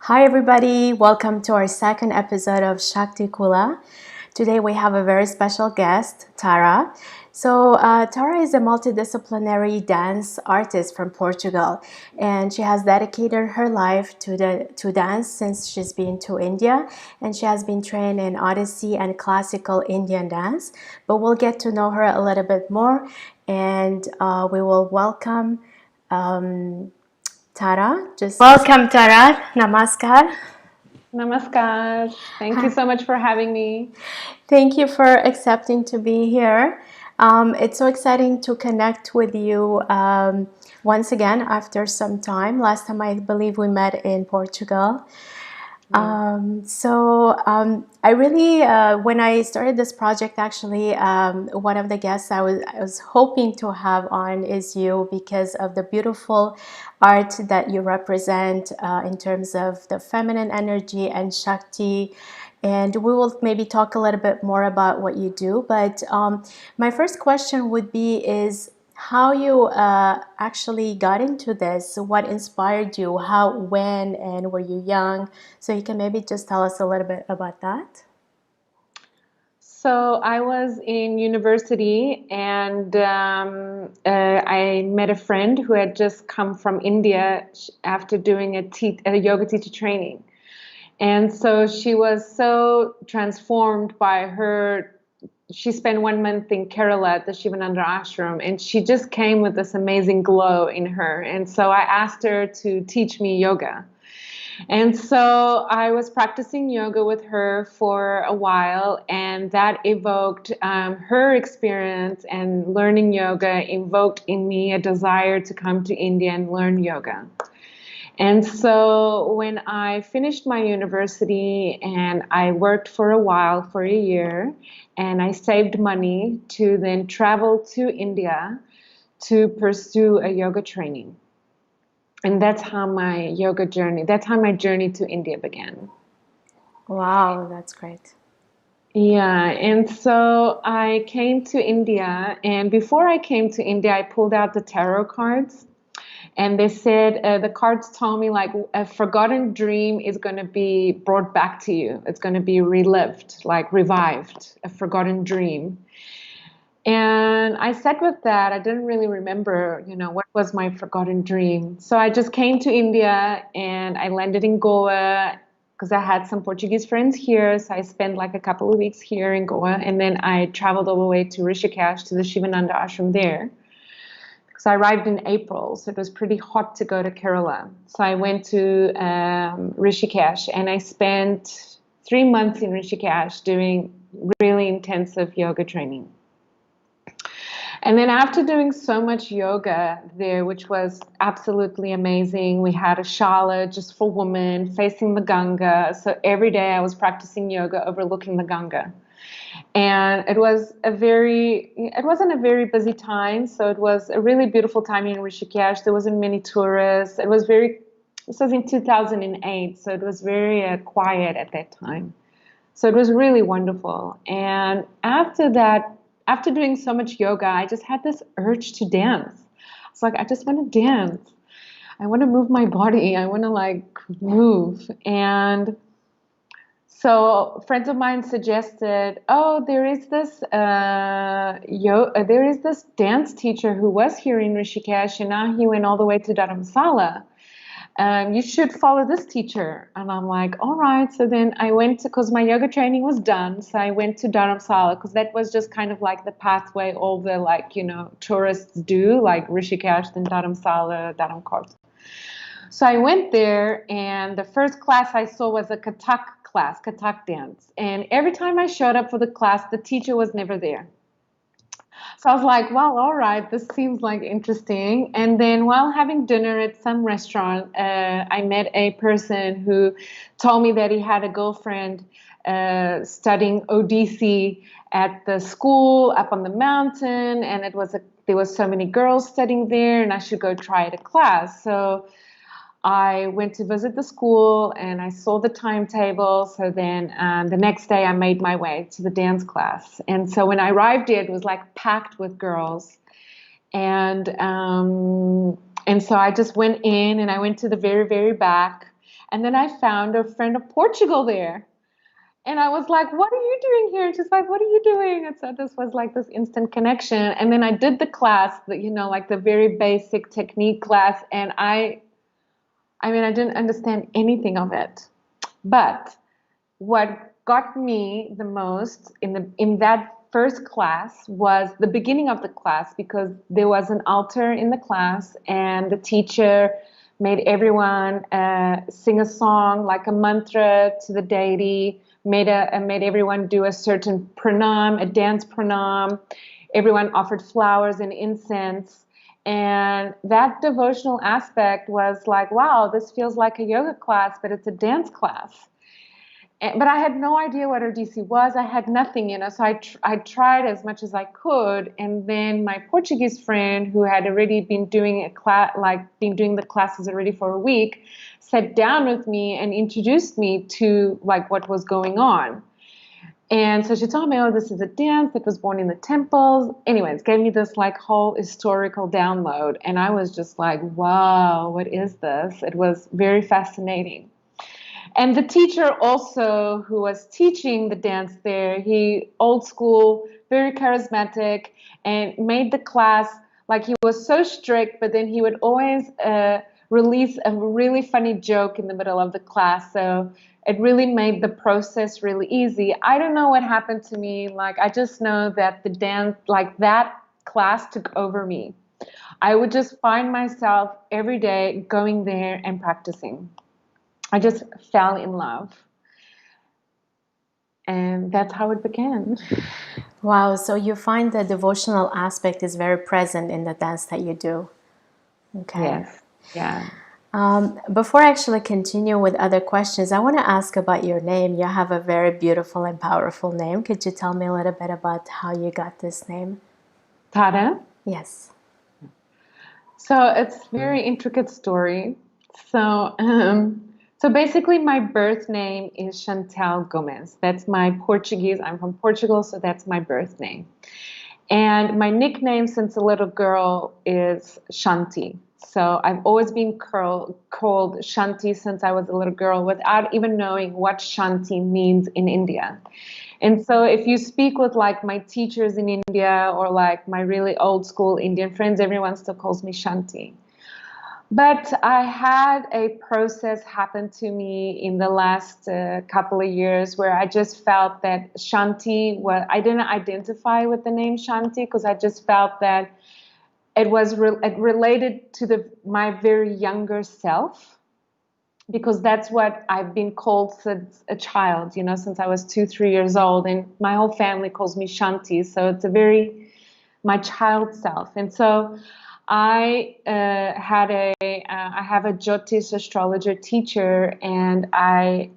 Hi everybody, welcome to our second episode of Shakti Kula. Today we have a very special guest, Tara. Tara is a multidisciplinary dance artist from Portugal, and she has dedicated her life to dance since she's been to India, and she has been trained in Odissi and classical Indian dance. But we'll get to know her a little bit more, and we will welcome Tara. Just welcome, Tara. Namaskar. Namaskar. Thank you so much for having me. Thank you for accepting to be here. It's so exciting to connect with you once again after some time. Last time I believe we met in Portugal. I really, when I started this project, actually, one of the guests I was hoping to have on is you because of the beautiful art that you represent in terms of the feminine energy and Shakti. And we will maybe talk a little bit more about what you do. But my first question would be is how you actually got into this, what inspired you, how, when, and were you young? So you can maybe just tell us a little bit about that. So I was in university and I met a friend who had just come from India after doing a yoga teacher training. And so she was so transformed by her. She spent 1 month in Kerala at the Shivananda ashram, and she just came with this amazing glow in her. And so I asked her to teach me yoga. And so I was practicing yoga with her for a while, and that evoked her experience, and learning yoga evoked in me a desire to come to India and learn yoga. And so when I finished my university and I worked for a while, for a year, and I saved money to then travel to India to pursue a yoga training. And that's how my journey to India began. Wow, that's great. Yeah, and so I came to India, and before I came to India, I pulled out the tarot cards. And they said, the cards told me like a forgotten dream is going to be brought back to you. It's going to be relived, like revived, a forgotten dream. And I sat with that. I didn't really remember, what was my forgotten dream. So I just came to India and I landed in Goa because I had some Portuguese friends here. So I spent like a couple of weeks here in Goa. And then I traveled all the way to Rishikesh to the Shivananda ashram there. So I arrived in April, so it was pretty hot to go to Kerala. So I went to Rishikesh, and I spent 3 months in Rishikesh doing really intensive yoga training. And then after doing so much yoga there, which was absolutely amazing, we had a shala just for women facing the Ganga. So every day I was practicing yoga overlooking the Ganga. And it wasn't a very busy time, so it was a really beautiful time in Rishikesh. There wasn't many tourists. This was in 2008, so it was very quiet at that time. So it was really wonderful. And after that, after doing so much yoga, I just had this urge to dance. It's like, I just want to dance. I want to move my body. I want to like move. And so friends of mine suggested, oh, there is this dance teacher who was here in Rishikesh, and now he went all the way to Dharamsala. You should follow this teacher. And I'm like, all right. So then I went because my yoga training was done. So I went to Dharamsala because that was just kind of like the pathway all the tourists do, like Rishikesh, then Dharamsala, Dharamkot. So I went there, and the first class I saw was a Kathak dance. And every time I showed up for the class, the teacher was never there. So I was like, well, all right, this seems like interesting. And then while having dinner at some restaurant, I met a person who told me that he had a girlfriend studying Odissi at the school up on the mountain. And there was so many girls studying there, and I should go try it a class. So I went to visit the school and I saw the timetable. So then the next day I made my way to the dance class. And so when I arrived there, it was like packed with girls. And so I just went in and I went to the very, very back. And then I found a friend of Portugal there. And I was like, what are you doing here? And she's like, what are you doing? And so this was like this instant connection. And then I did the class, like the very basic technique class. And I mean, I didn't understand anything of it. But what got me the most in that first class was the beginning of the class, because there was an altar in the class and the teacher made everyone sing a song, like a mantra to the deity, made everyone do a certain pranam, a dance pranam. Everyone offered flowers and incense. And that devotional aspect was like, wow, this feels like a yoga class, but it's a dance class. But I had no idea what Odissi was. I had nothing, so I tried as much as I could. And then my Portuguese friend, who had already been doing been doing the classes already for a week, sat down with me and introduced me to like what was going on. And so she told me, oh, this is a dance that was born in the temples. Anyways, gave me this like whole historical download. And I was just like, wow, what is this? It was very fascinating. And the teacher also, who was teaching the dance there, he old school, very charismatic, and made the class like he was so strict, but then he would always release a really funny joke in the middle of the class. So it really made the process really easy. I don't know what happened to me. Like, I just know that the dance, like that class took over me. I would just find myself every day going there and practicing. I just fell in love. And that's how it began. Wow, so you find the devotional aspect is very present in the dance that you do. Okay. Yes. Yeah. Before I actually continue with other questions, I want to ask about your name. You have a very beautiful and powerful name. Could you tell me a little bit about how you got this name? Tara. Yes. So it's a very intricate story. So, so basically, my birth name is Chantelle Gomez. That's my Portuguese. I'm from Portugal, so that's my birth name. And my nickname since a little girl is Shanti. So I've always been called Shanti since I was a little girl without even knowing what Shanti means in India. And so if you speak with like my teachers in India or like my really old school Indian friends, everyone still calls me Shanti. But I had a process happen to me in the last couple of years where I just felt that Shanti I didn't identify with the name Shanti because I just felt that it related to my very younger self, because that's what I've been called since a child, since I was 2, 3 years old, and my whole family calls me Shanti. So it's my child self. And so I I have a Jyotish astrologer teacher, and I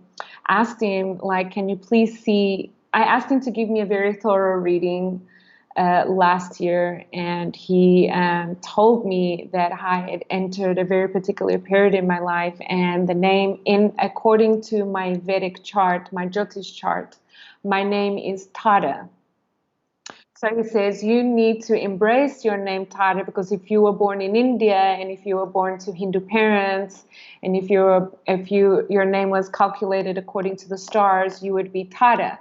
asked him, like, can you please see? I asked him to give me a very thorough reading last year, and he told me that I had entered a very particular period in my life, and the name, according to my Vedic chart, my Jyotish chart, my name is Tara. So he says you need to embrace your name Tara, because if you were born in India and if you were born to Hindu parents, and if your name was calculated according to the stars, you would be Tara.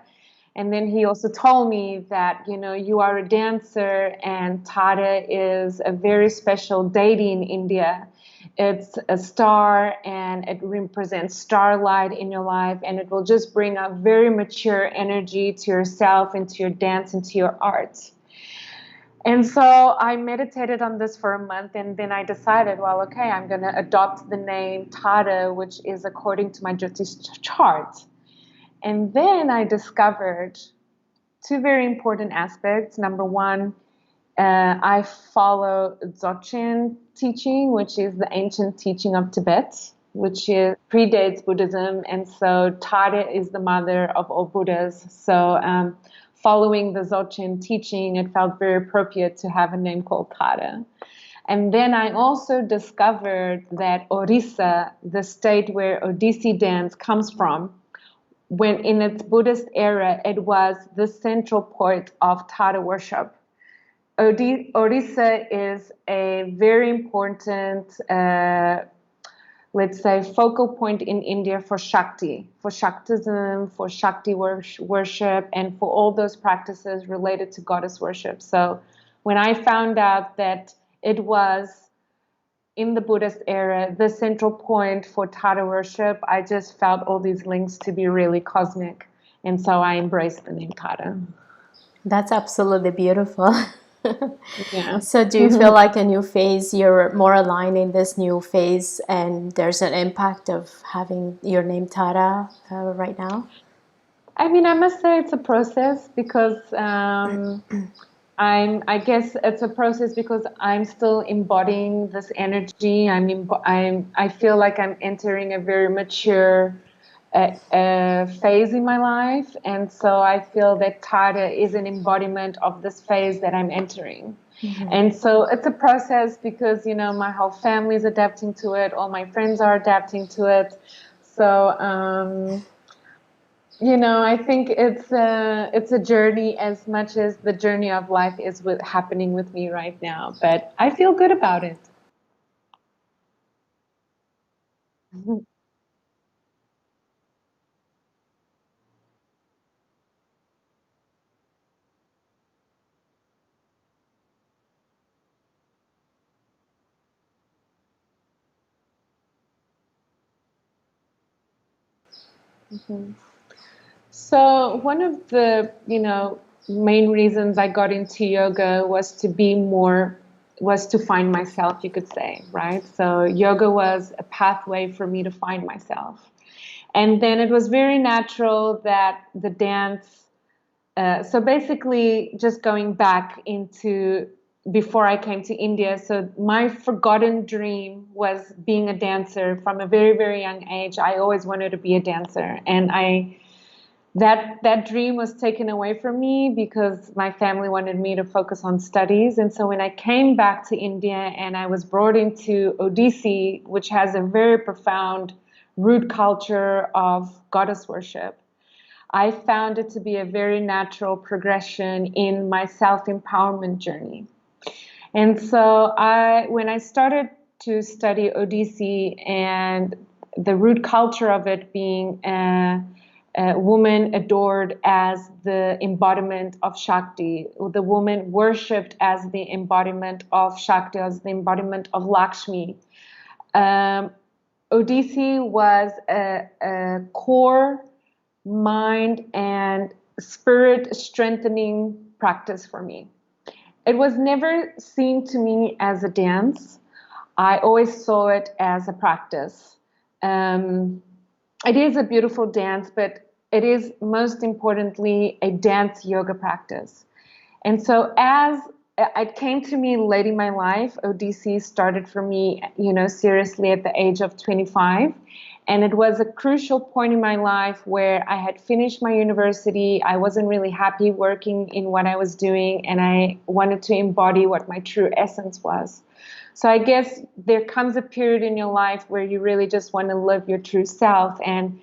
And then he also told me that, you are a dancer, and Tara is a very special deity in India. It's a star, and it represents starlight in your life, and it will just bring a very mature energy to yourself and to your dance and to your art. And so I meditated on this for a month, and then I decided, well, okay, I'm going to adopt the name Tara, which is according to my Jyotish chart. And then I discovered two very important aspects. Number one, I follow Dzogchen teaching, which is the ancient teaching of Tibet, which predates Buddhism. And so Tara is the mother of all Buddhas. So following the Dzogchen teaching, it felt very appropriate to have a name called Tara. And then I also discovered that Orissa, the state where Odissi dance comes from, when in its Buddhist era, it was the central point of Tara worship. Orissa is a very important let's say, focal point in India for Shakti, for Shaktism, for Shakti worship, and for all those practices related to goddess worship. So when I found out that it was in the Buddhist era the central point for Tara worship, I just felt all these links to be really cosmic. And so I embraced the name Tara. That's absolutely beautiful. Yeah. So do you feel like a new phase, you're more aligned in this new phase, and there's an impact of having your name Tara right now? I mean, I must say it's a process because I guess it's a process because I'm still embodying this energy. I feel like I'm entering a very mature phase in my life. And so I feel that Tara is an embodiment of this phase that I'm entering. And so it's a process because, my whole family is adapting to it. All my friends are adapting to it. So, I think it's a journey as much as the journey of life is happening with me right now. But I feel good about it. So one of the, main reasons I got into yoga was to find myself, you could say, right? So yoga was a pathway for me to find myself. And then it was very natural that the dance, so basically just going back into before I came to India. So my forgotten dream was being a dancer from a very, very young age. I always wanted to be a dancer. And that dream was taken away from me because my family wanted me to focus on studies. And so when I came back to India and I was brought into Odissi, which has a very profound root culture of goddess worship, I found it to be a very natural progression in my self-empowerment journey. And so when I started to study Odissi and the root culture of it being a woman adored as the embodiment of Shakti, the woman worshipped as the embodiment of Shakti, as the embodiment of Lakshmi. Um, Odissi was a core mind and spirit strengthening practice for me. It was never seen to me as a dance. I always saw it as a practice. Um, it is a beautiful dance, but it is most importantly a dance yoga practice. And so as it came to me late in my life, Odissi started for me, seriously at the age of 25. And it was a crucial point in my life where I had finished my university. I wasn't really happy working in what I was doing, and I wanted to embody what my true essence was. So I guess there comes a period in your life where you really just want to live your true self. And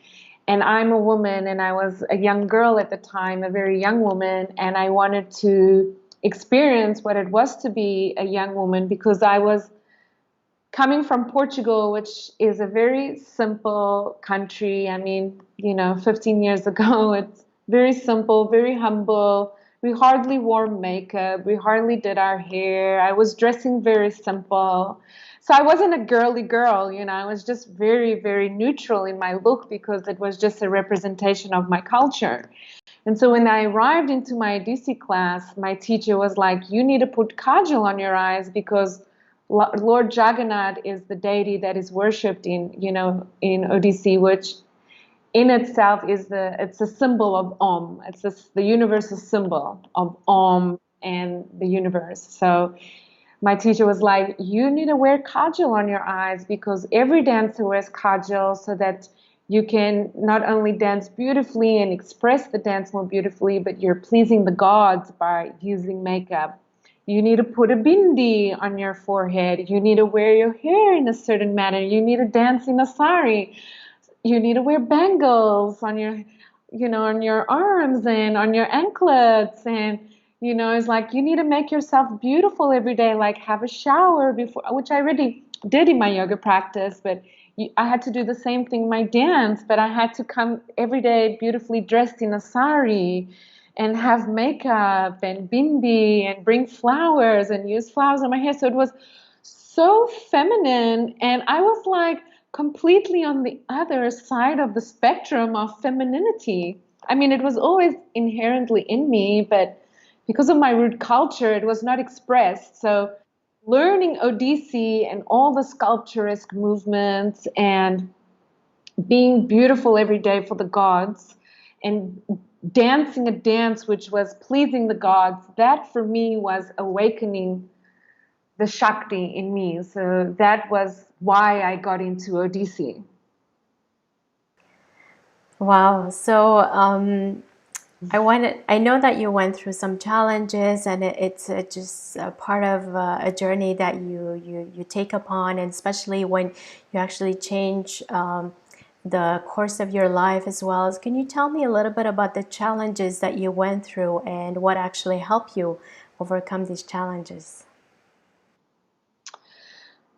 I'm a woman, and I was a young girl at the time, a very young woman, and I wanted to experience what it was to be a young woman because I was coming from Portugal, which is a very simple country. I mean, 15 years ago, it's very simple, very humble. We hardly wore makeup. We hardly did our hair. I was dressing very simple. So I wasn't a girly girl, I was just very, very neutral in my look because it was just a representation of my culture. And so when I arrived into my DC class, my teacher was like, you need to put kajal on your eyes because Lord Jagannath is the deity that is worshipped in Odissi, which in itself it's a symbol of Om. It's the universal symbol of Om and the universe. So my teacher was like, you need to wear kajal on your eyes because every dancer wears kajal so that you can not only dance beautifully and express the dance more beautifully, but you're pleasing the gods by using makeup. You need to put a bindi on your forehead. You need to wear your hair in a certain manner. You need to dance in a sari. You need to wear bangles on your arms and on your anklets. And, it's like you need to make yourself beautiful every day, like have a shower before, which I already did in my yoga practice. But I had to do the same thing in my dance, but I had to come every day beautifully dressed in a sari and have makeup and bindi and bring flowers and use flowers on my hair. So it was so feminine. And I was like completely on the other side of the spectrum of femininity. I mean, it was always inherently in me, but because of my root culture, it was not expressed. So learning Odissi and all the sculpturesque movements and being beautiful every day for the gods and dancing a dance which was pleasing the gods, that for me was awakening the Shakti in me. So that was why I got into Odissi. Wow. So I know that you went through some challenges, and it's just a part of a journey that you take upon, and especially when you actually change the course of your life as well. Can you tell me a little bit about the challenges that you went through and what actually helped you overcome these challenges?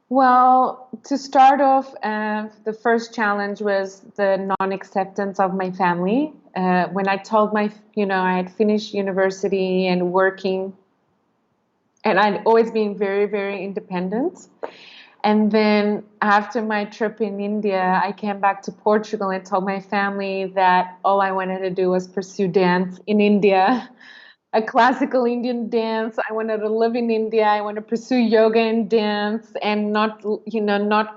Well, to start off, the first challenge was the non-acceptance of my family. When I told I had finished university and working, and I'd always been very, very independent. And then after my trip in India, I came back to Portugal and told my family that all I wanted to do was pursue dance in India, a classical Indian dance. I wanted to live in India. I want to pursue yoga and dance and not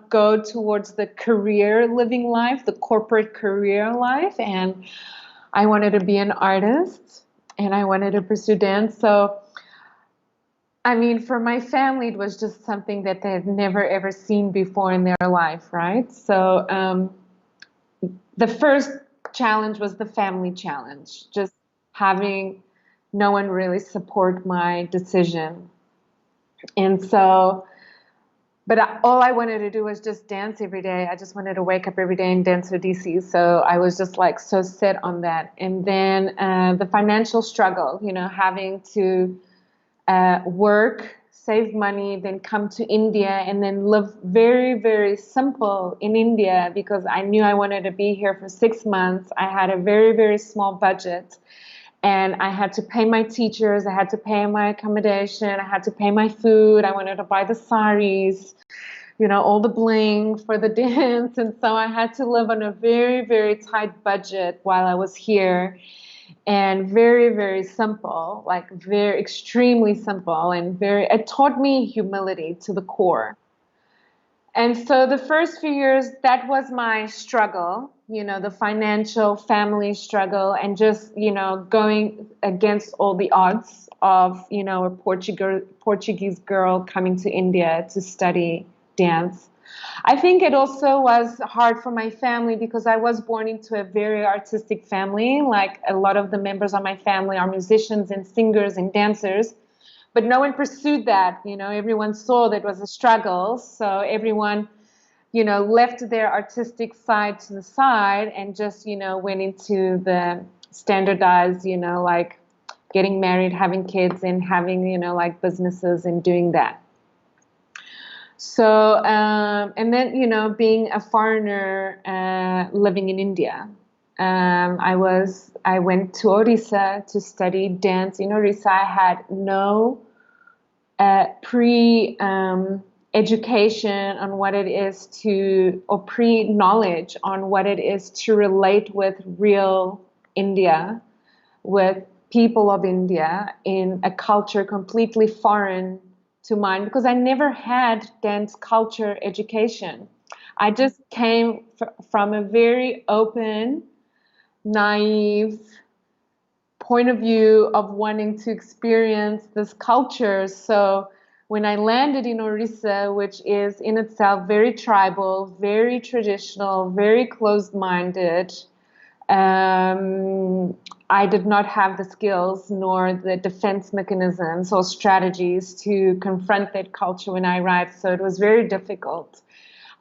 go towards the career living life, the corporate career life. And I wanted to be an artist and I wanted to pursue dance. So I mean, for my family, it was just something that they had never ever seen before in their life, right? So the first challenge was the family challenge, just having no one really support my decision. And so, but all I wanted to do was just dance every day. I just wanted to wake up every day and dance Odissi. So I was just like so set on that. And then the financial struggle, having to work, save money, then come to India and then live very, very simple in India because I knew I wanted to be here for 6 months. I had a very, very small budget and I had to pay my teachers, I had to pay my accommodation, I had to pay my food, I wanted to buy the saris, all the bling for the dance. And so I had to live on a very, very tight budget while I was here and very, very simple, like very extremely simple and it taught me humility to the core. And so the first few years, that was my struggle, the financial family struggle and just, going against all the odds of, a Portuguese girl coming to India to study dance. I think it also was hard for my family because I was born into a very artistic family. Like a lot of the members of my family are musicians and singers and dancers, but no one pursued that. Everyone saw that it was a struggle. So everyone, left their artistic side to the side and just, went into the standardized, like getting married, having kids and having, like businesses and doing that. So, and then, being a foreigner living in India, I went to Orissa to study dance in Orissa. I had no pre education on what it is or pre knowledge on what it is to relate with real India, with people of India in a culture completely foreign to mine because I never had dance culture education. I just came from a very open, naive point of view of wanting to experience this culture. So when I landed in Orissa, which is in itself very tribal, very traditional, very closed-minded, I did not have the skills nor the defense mechanisms or strategies to confront that culture when I arrived. So it was very difficult.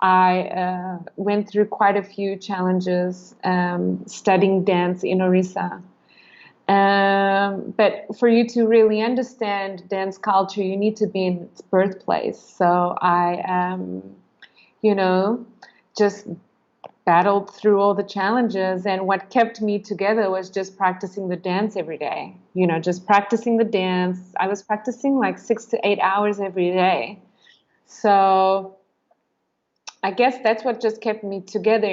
I went through quite a few challenges studying dance in Orissa. But for you to really understand dance culture, you need to be in its birthplace. So I, you know, just battled through all the challenges. And what kept me together was just practicing the dance every day. Just practicing the dance. I was practicing like 6 to 8 hours every day. So I guess that's what just kept me together.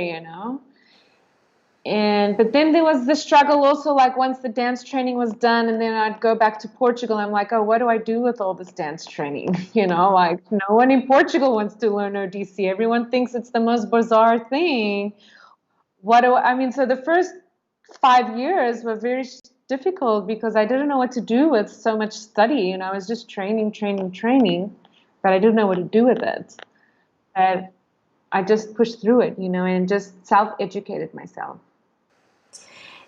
But then there was the struggle also, like once the dance training was done and then I'd go back to Portugal, I'm like, oh, what do I do with all this dance training? Like no one in Portugal wants to learn Odissi. Everyone thinks it's the most bizarre thing. So the first 5 years were very difficult because I didn't know what to do with so much study. I was just training, training, training, but I didn't know what to do with it. But I just pushed through it, and just self-educated myself.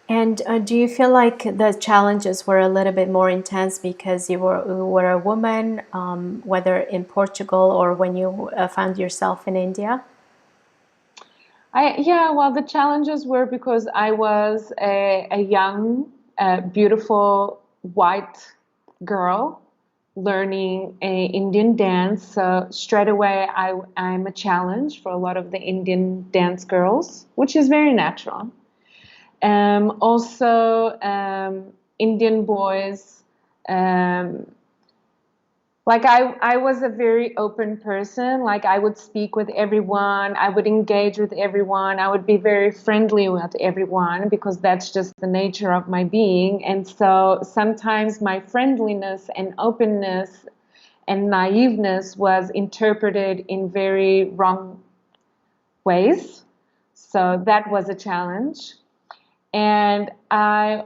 And do you feel like the challenges were a little bit more intense because you were a woman, whether in Portugal or when you found yourself in India? Well, the challenges were because I was a young, beautiful white girl learning a Indian dance. So straight away, I'm a challenge for a lot of the Indian dance girls, which is very natural. Also, Indian boys. Like I was a very open person. Like I would speak with everyone. I would engage with everyone. I would be very friendly with everyone because that's just the nature of my being. And so sometimes my friendliness and openness and naiveness was interpreted in very wrong ways. So that was a challenge. And I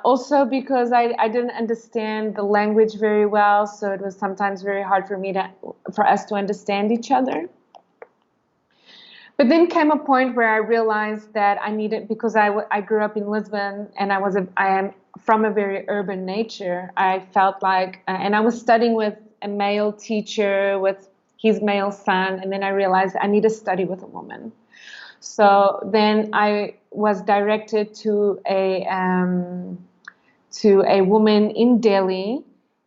also, because I didn't understand the language very well, so it was sometimes very hard for us to understand each other. But then came a point where I realized that I needed, because I grew up in Lisbon and I am from a very urban nature. I felt like, and I was studying with a male teacher with his male son, and then I realized I need to study with a woman. So then I was directed to a woman in Delhi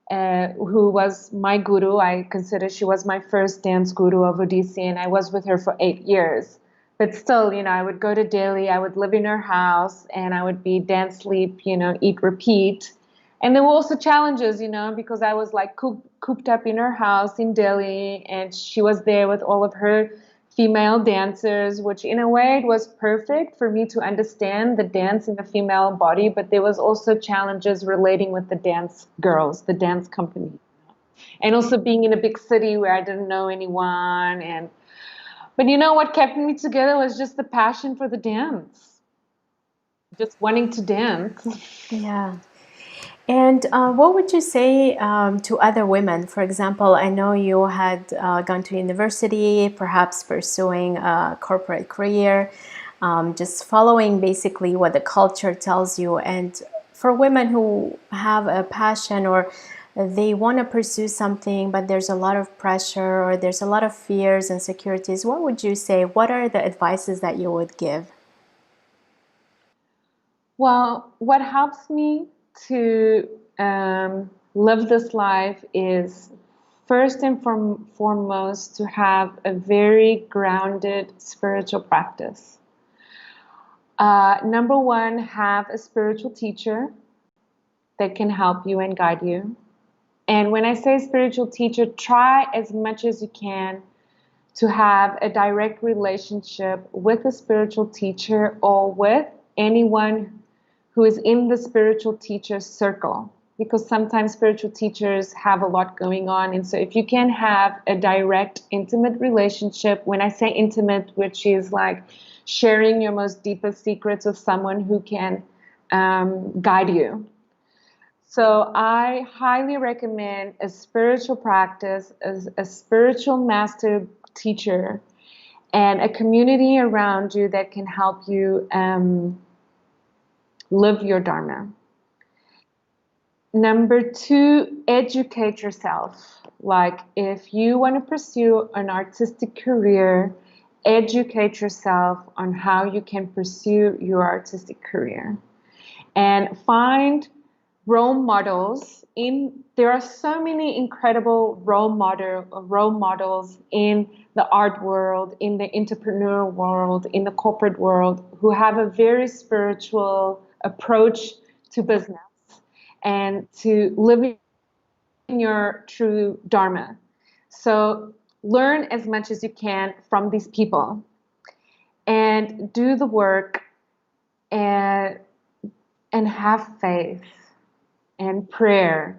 who was my guru. I consider she was my first dance guru of Odissi, and I was with her for 8 years. But still, I would go to Delhi, I would live in her house, and I would be dance, sleep, eat, repeat. And there were also challenges, because I was like cooped up in her house in Delhi, and she was there with all of her female dancers, which in a way it was perfect for me to understand the dance in the female body, but there was also challenges relating with the dance girls, the dance company. And also being in a big city where I didn't know anyone. But what kept me together was just the passion for the dance, just wanting to dance. Yeah. And what would you say to other women? For example, I know you had gone to university, perhaps pursuing a corporate career, just following basically what the culture tells you. And for women who have a passion or they want to pursue something, but there's a lot of pressure or there's a lot of fears and insecurities, what would you say? What are the advices that you would give? Well, what helps me to live this life is first and foremost to have a very grounded spiritual practice. Number one, have a spiritual teacher that can help you and guide you. And when I say spiritual teacher, try as much as you can to have a direct relationship with a spiritual teacher or with anyone who is in the spiritual teacher circle, because sometimes spiritual teachers have a lot going on. And so if you can have a direct, intimate relationship, when I say intimate, which is like sharing your most deepest secrets with someone who can guide you. So I highly recommend a spiritual practice, a spiritual master teacher, and a community around you that can help you live your dharma. Number two, educate yourself. Like if you want to pursue an artistic career, educate yourself on how you can pursue your artistic career. And find role models in there are so many incredible role models in the art world, in the entrepreneur world, in the corporate world, who have a very spiritual approach to business and to living your true dharma. So learn as much as you can from these people and do the work, and have faith and prayer.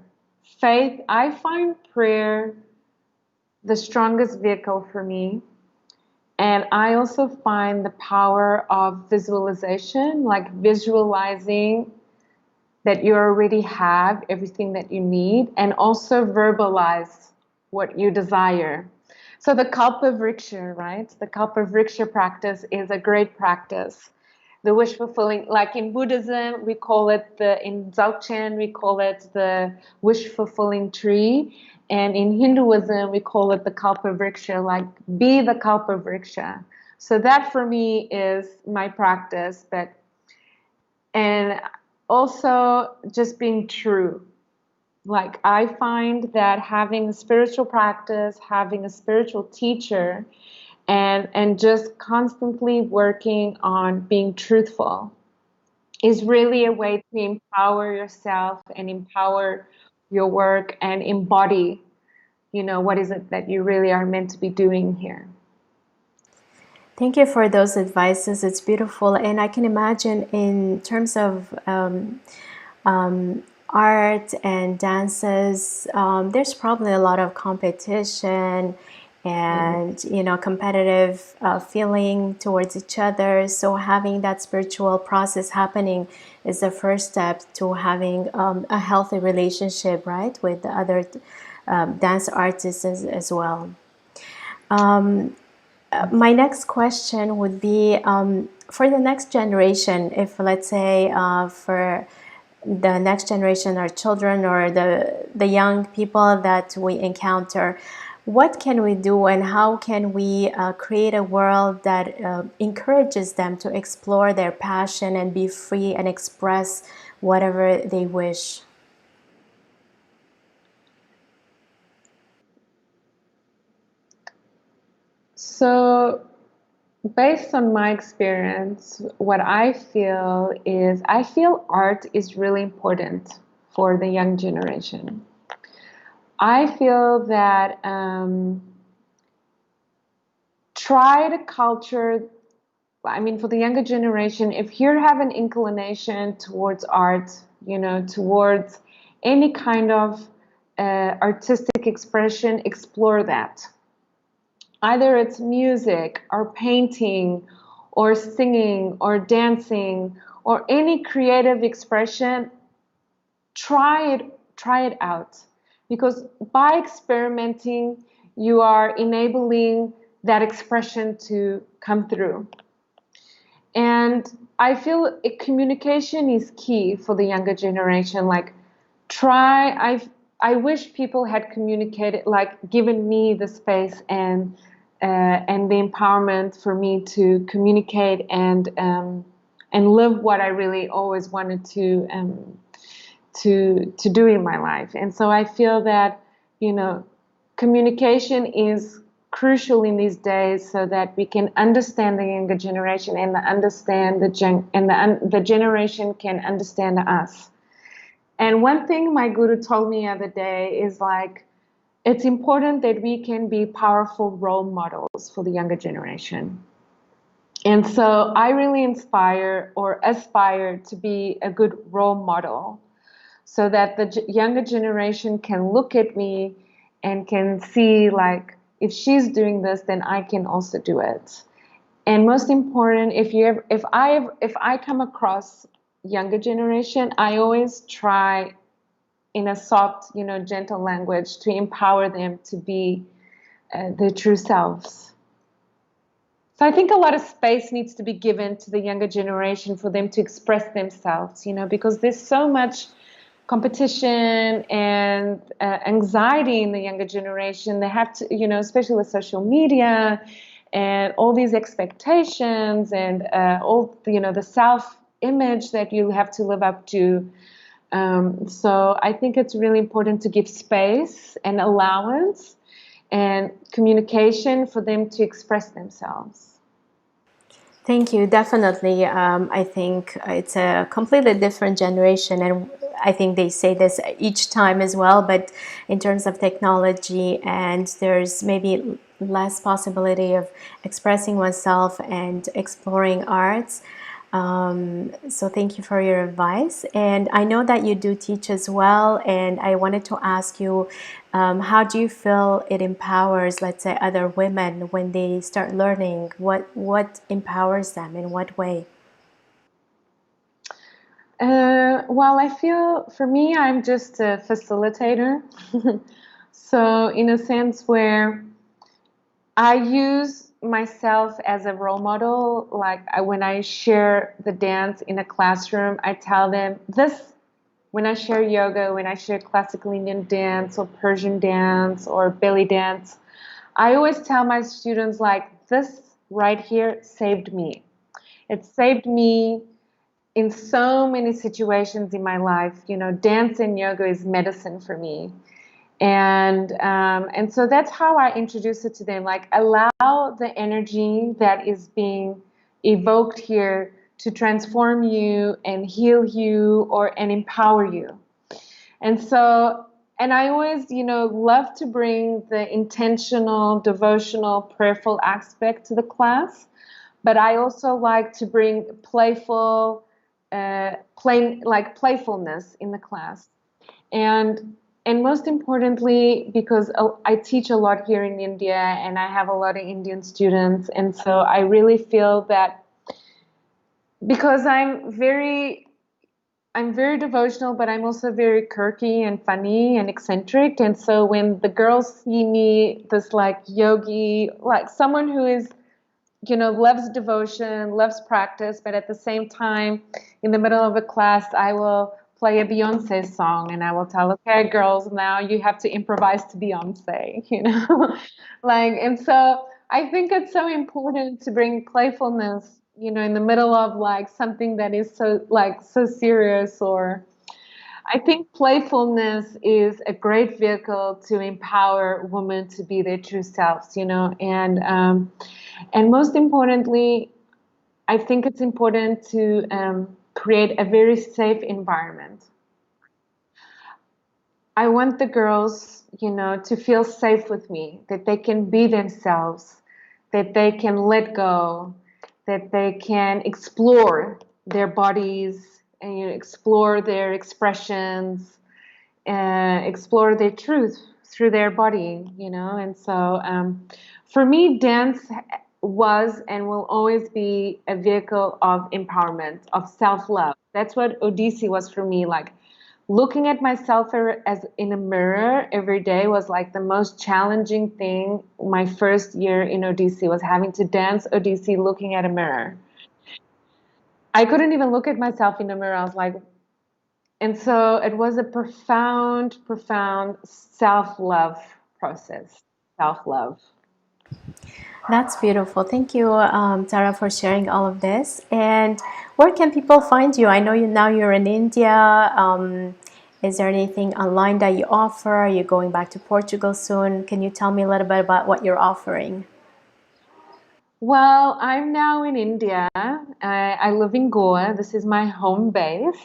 Faith, I find prayer the strongest vehicle for me. And I also find the power of visualization, like visualizing that you already have everything that you need, and also verbalize what you desire. So the Kalpa-vriksha, right? The Kalpa-vriksha practice is a great practice. The wish fulfilling, like in Buddhism, we call it in Dzogchen, we call it the wish fulfilling tree. And in Hinduism, we call it the Kalpa-vriksha, like be the Kalpa-vriksha. So that for me is my practice, and also just being true. Like I find that having a spiritual practice, having a spiritual teacher, and just constantly working on being truthful is really a way to empower yourself and empower your work and embody, what is it that you really are meant to be doing here. Thank you for those advices. It's beautiful. And I can imagine in terms of art and dances, there's probably a lot of competition and competitive feeling towards each other. So having that spiritual process happening is the first step to having a healthy relationship, right, with the other dance artists as well. My next question would be, for the next generation, if let's say for the next generation, our children or the young people that we encounter, what can we do and how can we create a world that encourages them to explore their passion and be free and express whatever they wish? So based on my experience, what I feel art is really important for the young generation. I feel that try to culture, I mean, for the younger generation, if you have an inclination towards art, towards any kind of artistic expression, explore that. Either it's music or painting or singing or dancing or any creative expression, try it out, because by experimenting you are enabling that expression to come through. And I feel communication is key for the younger generation. Like I wish people had communicated, like given me the space and the empowerment for me to communicate and live what I really always wanted to do in my life. And so I feel that communication is crucial in these days, so that we can understand the younger generation and the generation can understand us. And one thing my guru told me the other day is like, it's important that we can be powerful role models for the younger generation. And so I really inspire or aspire to be a good role model, so that the younger generation can look at me and can see, like, if she's doing this, then I can also do it. And most important, if I come across younger generation, I always try in a soft, gentle language to empower them to be their true selves. So I think a lot of space needs to be given to the younger generation for them to express themselves, because there's so much competition and anxiety in the younger generation. They have to, especially with social media and all these expectations and all, the self-image that you have to live up to. So I think it's really important to give space and allowance and communication for them to express themselves. Thank you. Definitely. I think it's a completely different generation, and I think they say this each time as well. But in terms of technology, and there's maybe less possibility of expressing oneself and exploring arts. So thank you for your advice. And I know that you do teach as well. And I wanted to ask you, how do you feel it empowers, let's say, other women when they start learning? What empowers them in what way? Well, I feel for me, I'm just a facilitator. So, in a sense where I use myself as a role model, like when I share the dance in a classroom, I tell them this. When I share yoga, when I share classical Indian dance or Persian dance or belly dance, I always tell my students, like, this right here saved me. It saved me in so many situations in my life. You know, dance and yoga is medicine for me. And so that's how I introduce it to them. Like, allow the energy that is being evoked here to transform you and heal you or and empower you. And so, and I always, love to bring the intentional, devotional, prayerful aspect to the class. But I also like to bring playfulness in the class. And most importantly, because I teach a lot here in India and I have a lot of Indian students, and so I really feel that because I'm very devotional, but I'm also very quirky and funny and eccentric. And so when the girls see me, this like yogi, like someone who is, loves devotion, loves practice, but at the same time, in the middle of a class, I will play a Beyonce song and I will tell, okay, girls, now you have to improvise to Beyonce, and so I think it's so important to bring playfulness, in the middle of like something that is so serious. Or I think playfulness is a great vehicle to empower women to be their true selves, and most importantly, I think it's important to create a very safe environment. I want the girls, to feel safe with me, that they can be themselves, that they can let go, that they can explore their bodies and explore their expressions, explore their truth through their body, And so for me, dance was and will always be a vehicle of empowerment, of self-love. That's what Odissi was for me. Like, looking at myself as in a mirror every day was like the most challenging thing. My first year in Odissi was having to dance Odissi looking at a mirror. I couldn't even look at myself in the mirror. I was like, and so it was a profound, profound self-love process. Self-love. That's beautiful. Thank you, Tara, for sharing all of this. And where can people find you? I know you're in India. Is there anything online that you offer? Are you going back to Portugal soon? Can you tell me a little bit about what you're offering? Well, I'm now in India. I live in Goa. This is my home base.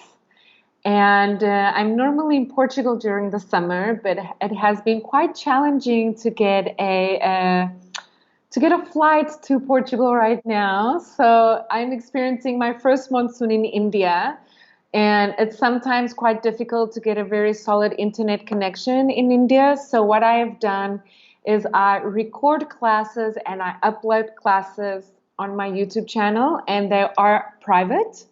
And I'm normally in Portugal during the summer, but it has been quite challenging to get a flight to Portugal right now. So I'm experiencing my first monsoon in India, and it's sometimes quite difficult to get a very solid internet connection in India. So what I have done is I record classes and I upload classes on my YouTube channel, and they are private.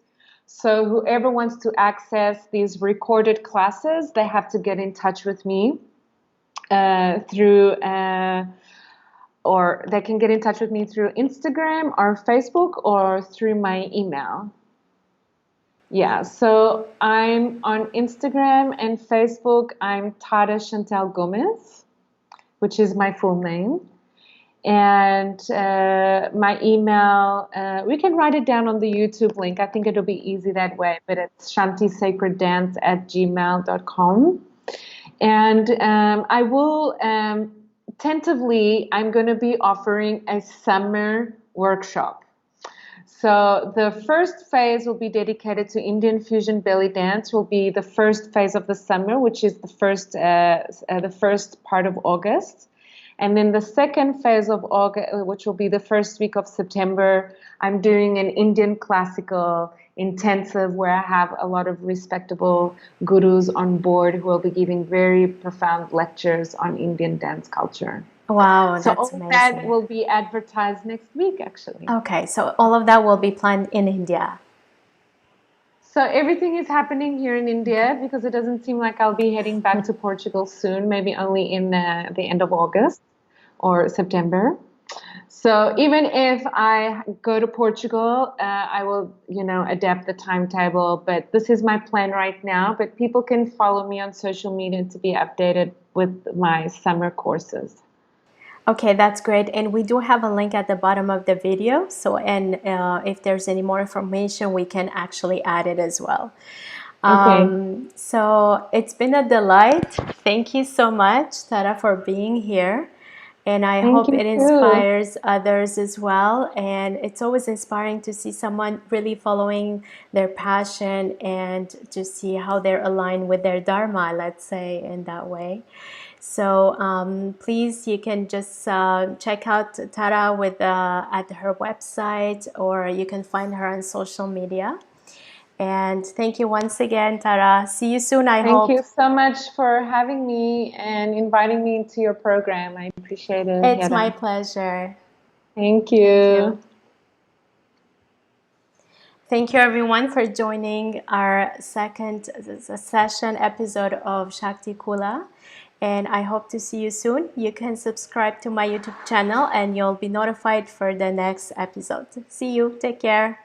So whoever wants to access these recorded classes, they have to get in touch with me through or they can get in touch with me through Instagram or Facebook or through my email. Yeah, so I'm on Instagram and Facebook. I'm Tara Chantelle Gomez, which is my full name. And my email, we can write it down on the YouTube link. I think it'll be easy that way, but it's shantisacreddance@gmail.com. And I will, tentatively, I'm going to be offering a summer workshop. So the first phase will be dedicated to Indian fusion belly dance. Will be the first phase of the summer, which is the first part of August. And then the second phase of August, which will be the first week of September, I'm doing an Indian classical intensive where I have a lot of respectable gurus on board who will be giving very profound lectures on Indian dance culture. Wow, So that's all of that amazing. will be advertised next week, actually. Okay, so all of that will be planned in India. So everything is happening here in India because it doesn't seem like I'll be heading back to Portugal soon, maybe only in the end of August or September. So even if I go to Portugal, I will, adapt the timetable. But this is my plan right now. But people can follow me on social media to be updated with my summer courses. Okay, that's great. And we do have a link at the bottom of the video. So, and if there's any more information, we can actually add it as well. Okay. So it's been a delight. Thank you so much, Tara, for being here. And I Thank hope you it too. inspires others as well. And it's always inspiring to see someone really following their passion and to see how they're aligned with their dharma, let's say, in that way. So please, you can just check out Tara at her website, or you can find her on social media. And thank you once again, Tara. See you soon, I Thank hope. you so much for having me and inviting me to your program. I appreciate it, It's my Yada. pleasure. Thank Thank you. you. Thank you, everyone, for joining our second session episode of Shakti Kula. And I hope to see you soon. You can subscribe to my YouTube channel and you'll be notified for the next episode. See you. Take care.